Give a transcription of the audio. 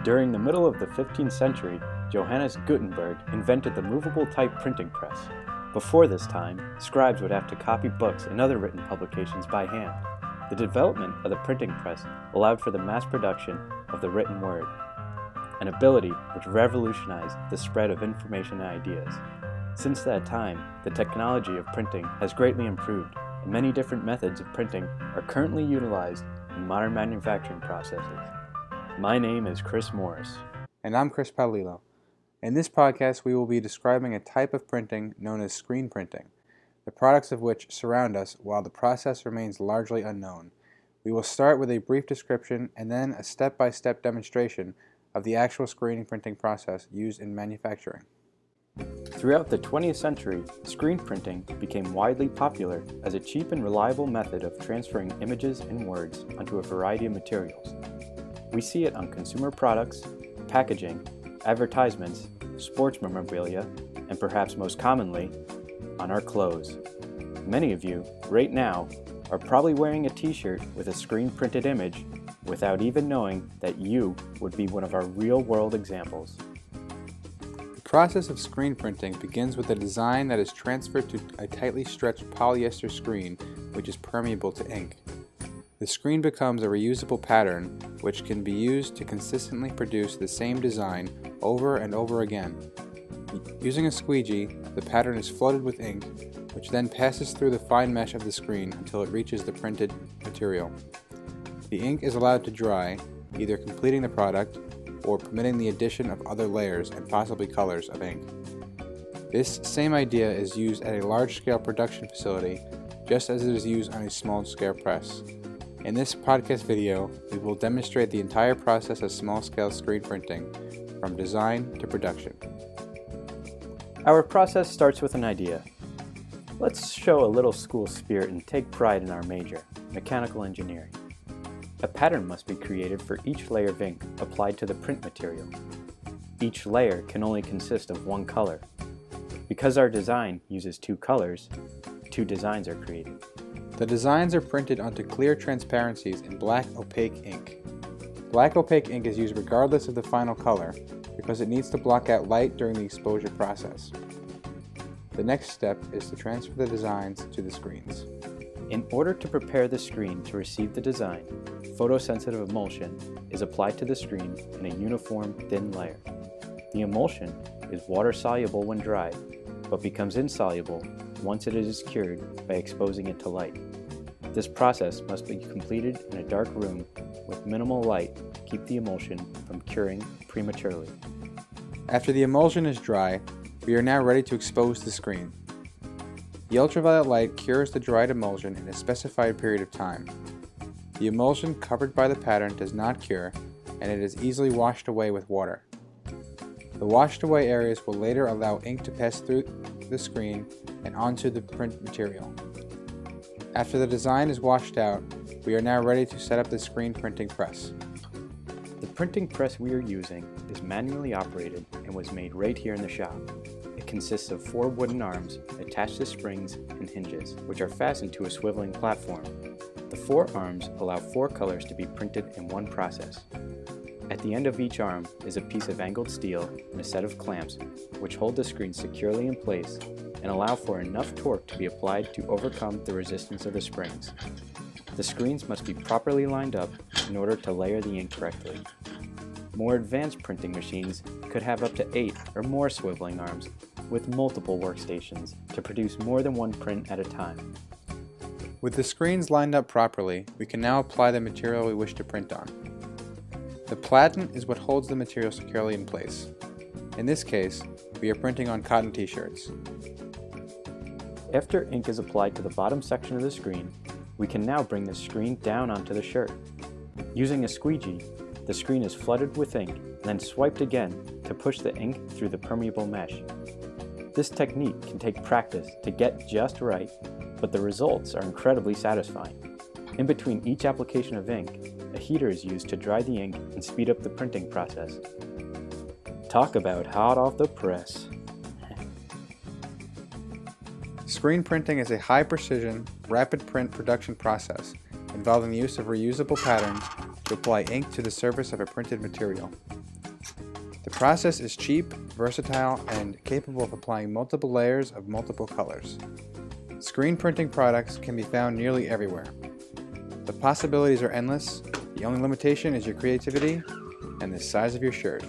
During the middle of the 15th century, Johannes Gutenberg invented the movable type printing press. Before this time, scribes would have to copy books and other written publications by hand. The development of the printing press allowed for the mass production of the written word, an ability which revolutionized the spread of information and ideas. Since that time, the technology of printing has greatly improved, and many different methods of printing are currently utilized in modern manufacturing processes. My name is Chris Morris. And I'm Chris Paolillo. In this podcast, we will be describing a type of printing known as screen printing, the products of which surround us while the process remains largely unknown. We will start with a brief description and then a step-by-step demonstration of the actual screen printing process used in manufacturing. Throughout the 20th century, screen printing became widely popular as a cheap and reliable method of transferring images and words onto a variety of materials. We see it on consumer products, packaging, advertisements, sports memorabilia, and perhaps most commonly, on our clothes. Many of you, right now, are probably wearing a t-shirt with a screen-printed image without even knowing that you would be one of our real-world examples. The process of screen printing begins with a design that is transferred to a tightly stretched polyester screen which is permeable to ink. The screen becomes a reusable pattern which can be used to consistently produce the same design over and over again. Using a squeegee, the pattern is flooded with ink, which then passes through the fine mesh of the screen until it reaches the printed material. The ink is allowed to dry, either completing the product or permitting the addition of other layers and possibly colors of ink. This same idea is used at a large-scale production facility, just as it is used on a small-scale press. In this podcast video, we will demonstrate the entire process of small-scale screen printing, from design to production. Our process starts with an idea. Let's show a little school spirit and take pride in our major, mechanical engineering. A pattern must be created for each layer of ink applied to the print material. Each layer can only consist of one color. Because our design uses two colors, two designs are created. The designs are printed onto clear transparencies in black opaque ink. Black opaque ink is used regardless of the final color because it needs to block out light during the exposure process. The next step is to transfer the designs to the screens. In order to prepare the screen to receive the design, photosensitive emulsion is applied to the screen in a uniform thin layer. The emulsion is water-soluble when dry, but becomes insoluble once it is cured by exposing it to light. This process must be completed in a dark room with minimal light to keep the emulsion from curing prematurely. After the emulsion is dry, we are now ready to expose the screen. The ultraviolet light cures the dried emulsion in a specified period of time. The emulsion covered by the pattern does not cure, and it is easily washed away with water. The washed away areas will later allow ink to pass through the screen and onto the print material. After the design is washed out, we are now ready to set up the screen printing press. The printing press we are using is manually operated and was made right here in the shop. It consists of 4 wooden arms attached to springs and hinges, which are fastened to a swiveling platform. The 4 arms allow 4 colors to be printed in one process. At the end of each arm is a piece of angled steel and a set of clamps which hold the screen securely in place and allow for enough torque to be applied to overcome the resistance of the springs. The screens must be properly lined up in order to layer the ink correctly. More advanced printing machines could have up to 8 or more swiveling arms with multiple workstations to produce more than one print at a time. With the screens lined up properly, we can now apply the material we wish to print on. The platen is what holds the material securely in place. In this case, we are printing on cotton t-shirts. After ink is applied to the bottom section of the screen, we can now bring the screen down onto the shirt. Using a squeegee, the screen is flooded with ink and then swiped again to push the ink through the permeable mesh. This technique can take practice to get just right, but the results are incredibly satisfying. In between each application of ink, a heater is used to dry the ink and speed up the printing process. Talk about hot off the press. Screen printing is a high-precision, rapid print production process involving the use of reusable patterns to apply ink to the surface of a printed material. The process is cheap, versatile, and capable of applying multiple layers of multiple colors. Screen printing products can be found nearly everywhere. The possibilities are endless. The only limitation is your creativity and the size of your shirt.